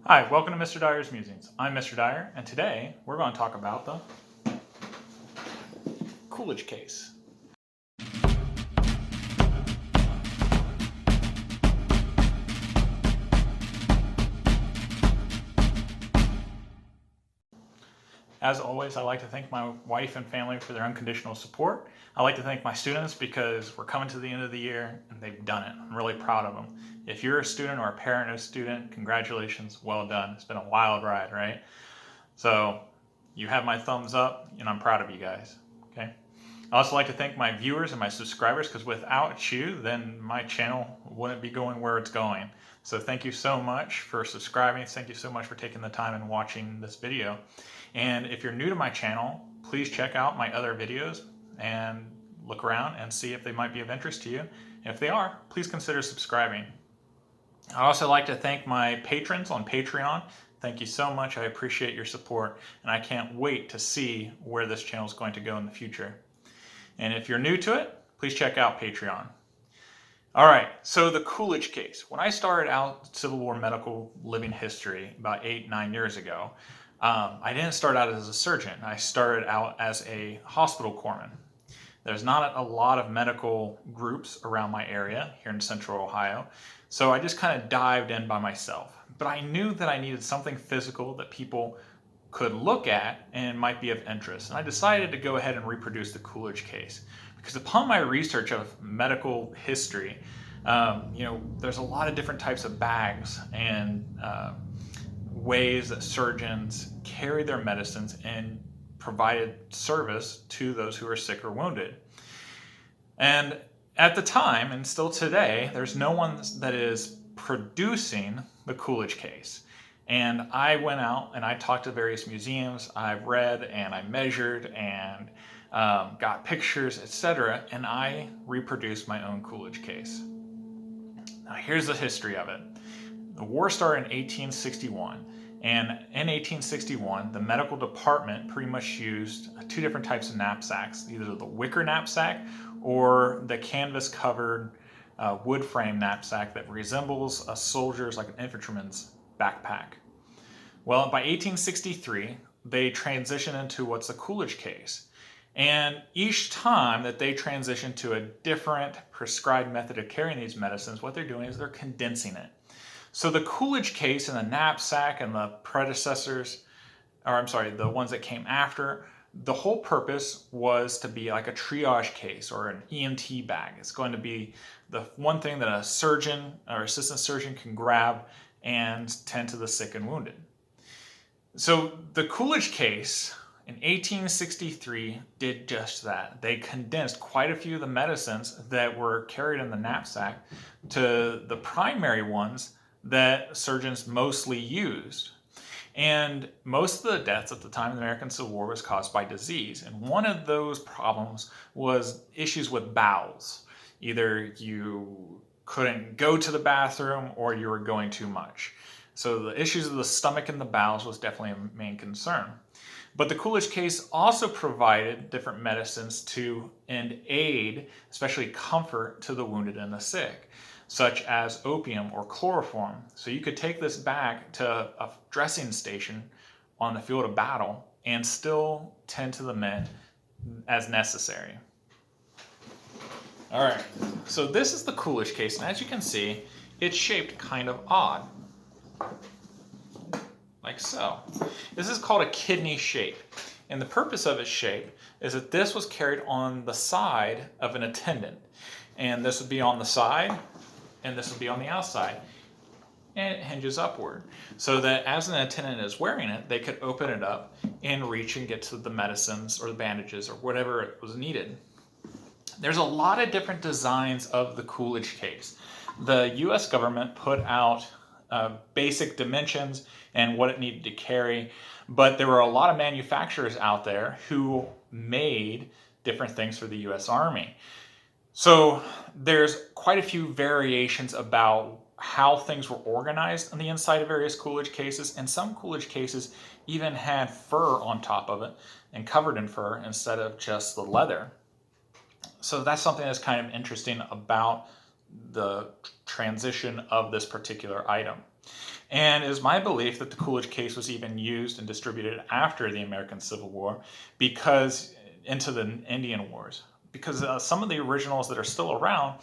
Hi, welcome to Mr. Dyer's Musings. I'm Mr. Dyer, and today we're going to talk about the Coolidge Case. As always, I'd like to thank my wife and family for their unconditional support. I'd like to thank my students because we're coming to the end of the year and they've done it. I'm really proud of them. If you're a student or a parent of a student, congratulations, well done. It's been a wild ride, right? So you have my thumbs up and I'm proud of you guys, okay? I'd also like to thank my viewers and my subscribers because without you, then my channel wouldn't be going where it's going. So thank you so much for subscribing. Thank you so much for taking the time and watching this video. And if you're new to my channel, please check out my other videos and look around and see if they might be of interest to you. If they are, please consider subscribing. I'd also like to thank my patrons on Patreon. Thank you so much. I appreciate your support, and I can't wait to see where this channel is going to go in the future. And if you're new to it, please check out Patreon. All right, so the Coolidge case. When I started out Civil War medical living history about 8-9 years ago, I didn't start out as a surgeon. I started out as a hospital corpsman. There's not a lot of medical groups around my area here in Central Ohio, so I just kind of dived in by myself. But I knew that I needed something physical that people could look at and might be of interest. And I decided to go ahead and reproduce the Coolidge case. Because upon my research of medical history, there's a lot of different types of bags and ways that surgeons carried their medicines and provided service to those who are sick or wounded. And at the time, and still today, there's no one that is producing the Coolidge case. And I went out and I talked to various museums. I've read and I measured and got pictures, etc. And I reproduced my own Coolidge case. Now here's the history of it. The war started in 1861. And in 1861, the medical department pretty much used two different types of knapsacks, either the wicker knapsack or the canvas-covered wood frame knapsack that resembles a soldier's, like an infantryman's backpack. Well, by 1863, they transitioned into what's the Coolidge case. And each time that they transition to a different prescribed method of carrying these medicines, what they're doing is they're condensing it. So the Coolidge case and the knapsack and the predecessors, the ones that came after, the whole purpose was to be like a triage case or an EMT bag. It's going to be the one thing that a surgeon or assistant surgeon can grab and tend to the sick and wounded. So the Coolidge case in 1863 did just that. They condensed quite a few of the medicines that were carried in the knapsack to the primary ones that surgeons mostly used. And most of the deaths at the time of the American Civil War was caused by disease. And one of those problems was issues with bowels. Either you couldn't go to the bathroom or you were going too much. So the issues of the stomach and the bowels was definitely a main concern. But the Coolidge case also provided different medicines to and aid, especially comfort, to the wounded and the sick, such as opium or chloroform. So you could take this back to a dressing station on the field of battle and still tend to the men as necessary. All right, so this is the Coolidge case, and as you can see, it's shaped kind of odd, like so. This is called a kidney shape, and the purpose of its shape is that this was carried on the side of an attendant, and this would be on the side, and this would be on the outside, and it hinges upward, so that as an attendant is wearing it, they could open it up and reach and get to the medicines or the bandages or whatever it was needed. There's a lot of different designs of the Coolidge case. The U.S. government put out basic dimensions and what it needed to carry, but there were a lot of manufacturers out there who made different things for the U.S. Army. So there's quite a few variations about how things were organized on the inside of various Coolidge cases, and some Coolidge cases even had fur on top of it and covered in fur instead of just the leather. So that's something that's kind of interesting about the transition of this particular item. And it is my belief that the Coolidge case was even used and distributed after the American Civil War because into the Indian Wars. Because some of the originals that are still around,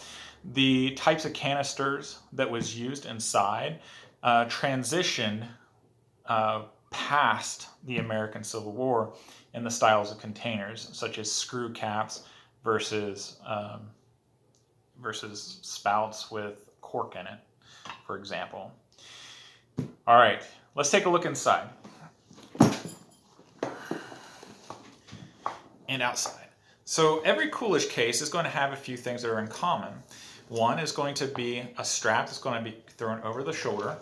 the types of canisters that was used inside transitioned past the American Civil War in the styles of containers, such as screw caps versus spouts with cork in it, for example. All right, let's take a look inside and outside. So every Coolidge case is going to have a few things that are in common. One is going to be a strap that's going to be thrown over the shoulder,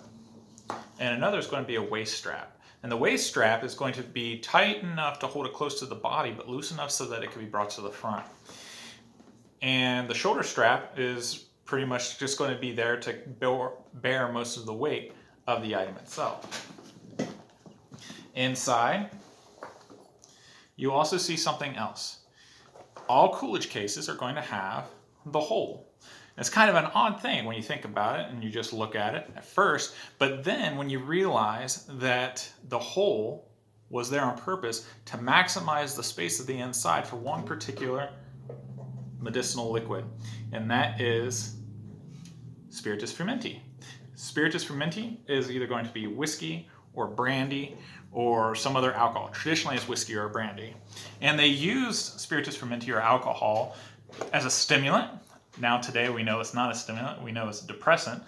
and another is going to be a waist strap. And the waist strap is going to be tight enough to hold it close to the body, but loose enough so that it can be brought to the front. And the shoulder strap is pretty much just going to be there to bear most of the weight of the item itself. Inside, you also see something else. All Coolidge cases are going to have the hole. It's kind of an odd thing when you think about it and you just look at it at first, but then when you realize that the hole was there on purpose to maximize the space of the inside for one particular medicinal liquid, and that is Spiritus Frumenti. Spiritus Frumenti is either going to be whiskey or brandy or some other alcohol. Traditionally it's whiskey or brandy. And they used Spiritus Frumenti or alcohol as a stimulant. Now today we know it's not a stimulant, we know it's a depressant.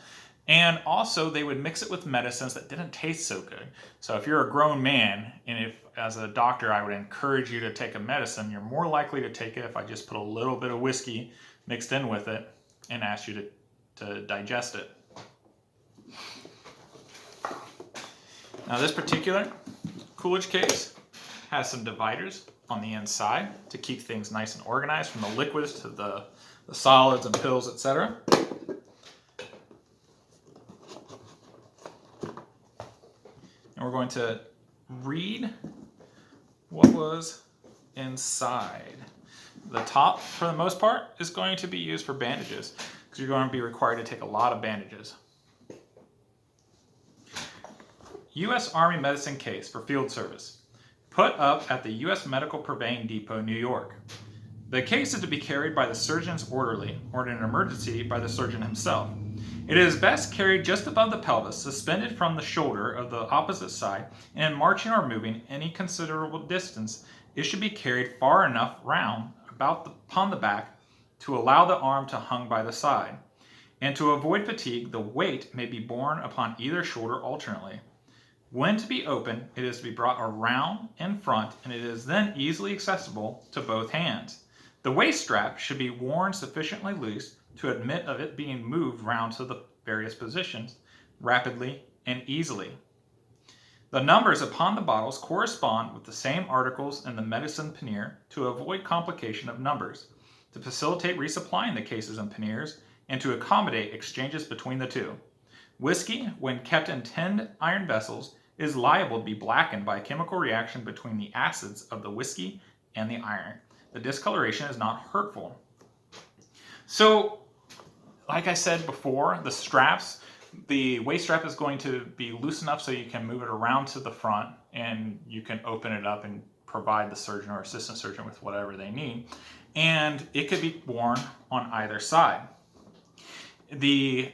And also they would mix it with medicines that didn't taste so good. So if you're a grown man, and if as a doctor I would encourage you to take a medicine, you're more likely to take it if I just put a little bit of whiskey mixed in with it and ask you to digest it. Now this particular Coolidge case has some dividers on the inside to keep things nice and organized, from the liquids to the solids and pills, etc. And we're going to read what was inside. The top, for the most part, is going to be used for bandages, because you're going to be required to take a lot of bandages. U.S. Army medicine case for field service, put up at the U.S. Medical Purveying Depot, New York. The case is to be carried by the surgeon's orderly, or in an emergency by the surgeon himself. It is best carried just above the pelvis, suspended from the shoulder of the opposite side, and in marching or moving any considerable distance, it should be carried far enough round upon the back to allow the arm to hang by the side. And to avoid fatigue, the weight may be borne upon either shoulder alternately. When to be opened, it is to be brought around in front, and it is then easily accessible to both hands. The waist strap should be worn sufficiently loose to admit of it being moved round to the various positions rapidly and easily. The numbers upon the bottles correspond with the same articles in the medicine pannier to avoid complication of numbers, to facilitate resupplying the cases and panniers, and to accommodate exchanges between the two. Whiskey, when kept in tinned iron vessels, is liable to be blackened by a chemical reaction between the acids of the whiskey and the iron. The discoloration is not hurtful. So, like I said before, the straps, the waist strap is going to be loose enough so you can move it around to the front and you can open it up and provide the surgeon or assistant surgeon with whatever they need. And it could be worn on either side. The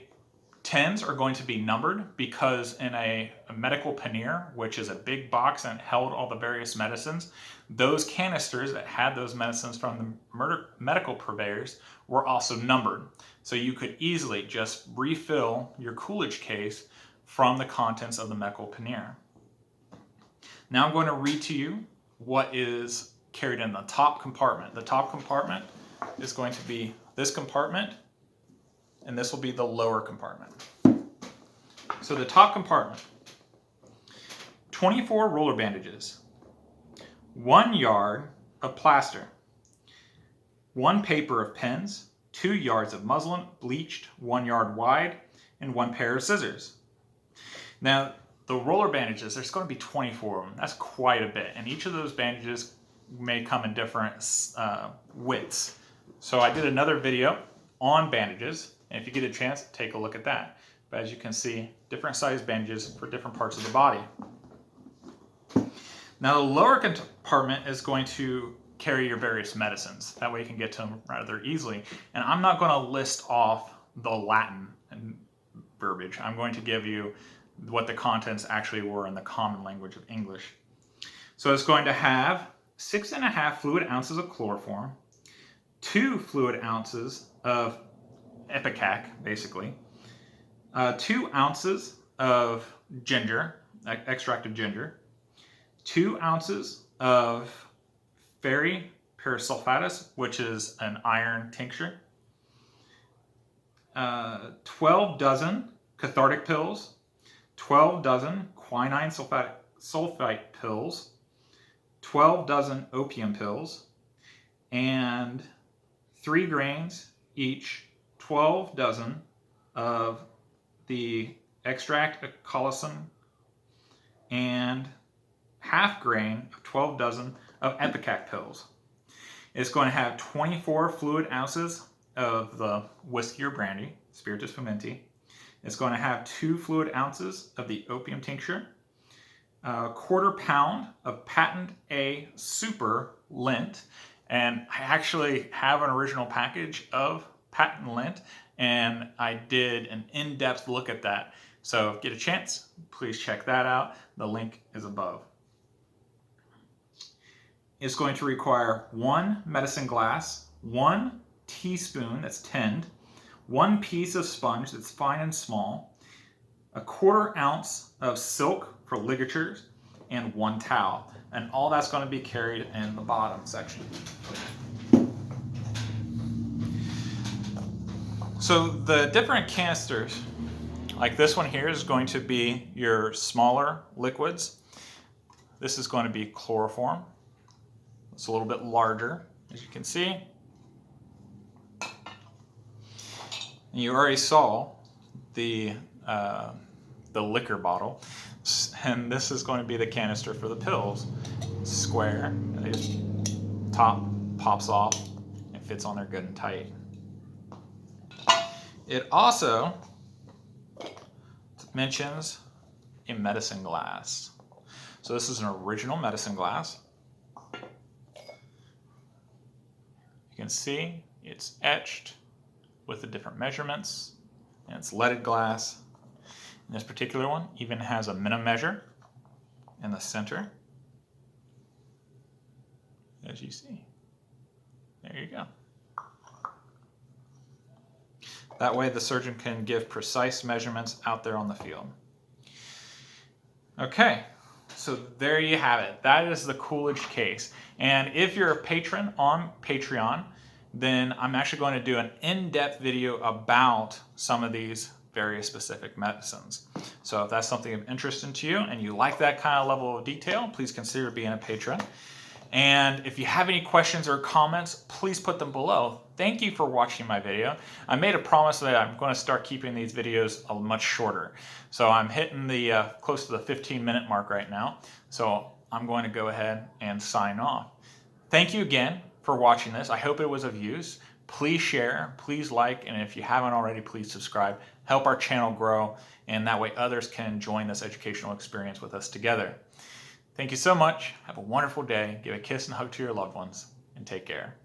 tins are going to be numbered because in a medical pannier, which is a big box and held all the various medicines, those canisters that had those medicines from the medical purveyors were also numbered. So you could easily just refill your Coolidge case from the contents of the medical pannier. Now I'm going to read to you what is carried in the top compartment. The top compartment is going to be this compartment, and this will be the lower compartment. So the top compartment, 24 roller bandages, 1 yard of plaster, 1 paper of pins, 2 yards of muslin, bleached, 1 yard wide, and 1 pair of scissors. Now, the roller bandages, there's going to be 24 of them. That's quite a bit, and each of those bandages may come in different widths. So I did another video on bandages, and if you get a chance, take a look at that. But as you can see, different size bandages for different parts of the body. Now the lower compartment is going to carry your various medicines. That way you can get to them rather easily. And I'm not going to list off the Latin verbiage. I'm going to give you what the contents actually were in the common language of English. So it's going to have 6.5 fluid ounces of chloroform, 2 fluid ounces of ipecac, basically, 2 ounces of ginger, extract of ginger, 2 ounces of Ferri parasulfatus, which is an iron tincture, 12 dozen cathartic pills, 12 dozen quinine sulfite pills, 12 dozen opium pills, and 3 grains each, 12 dozen of the extract of colocin, and half grain of 12 dozen of ipecac pills. It's going to have 24 fluid ounces of the whiskey or brandy, spiritus fumenti. It's going to have 2 fluid ounces of the opium tincture, a 1/4 pound of patent A super lint, and I actually have an original package of patent lint, and I did an in-depth look at that. So if you get a chance, please check that out. The link is above. It's going to require 1 medicine glass, 1 teaspoon that's tinned, 1 piece of sponge that's fine and small, a 1/4 ounce of silk for ligatures, and 1 towel. And all that's going to be carried in the bottom section. So the different canisters, like this one here, is going to be your smaller liquids. This is going to be chloroform. It's a little bit larger, as you can see. And you already saw the liquor bottle, and this is going to be the canister for the pills. Square, the top pops off and fits on there good and tight. It also mentions a medicine glass. So this is an original medicine glass. You can see it's etched with the different measurements, and it's leaded glass. And this particular one even has a minimum measure in the center, as you see. There you go. That way the surgeon can give precise measurements out there on the field. Okay, so there you have it. That is the Coolidge case. And if you're a patron on Patreon, then I'm actually going to do an in-depth video about some of these various specific medicines. So if that's something of interest to you and you like that kind of level of detail, please consider being a patron. And if you have any questions or comments, please put them below. Thank you for watching my video. I made a promise that I'm going to start keeping these videos much shorter. So I'm hitting the close to the 15-minute mark right now. So I'm going to go ahead and sign off. Thank you again for watching this. I hope it was of use. Please share, please like, and if you haven't already, please subscribe. Help our channel grow, and that way others can join this educational experience with us together. Thank you so much. Have a wonderful day. Give a kiss and hug to your loved ones, and take care.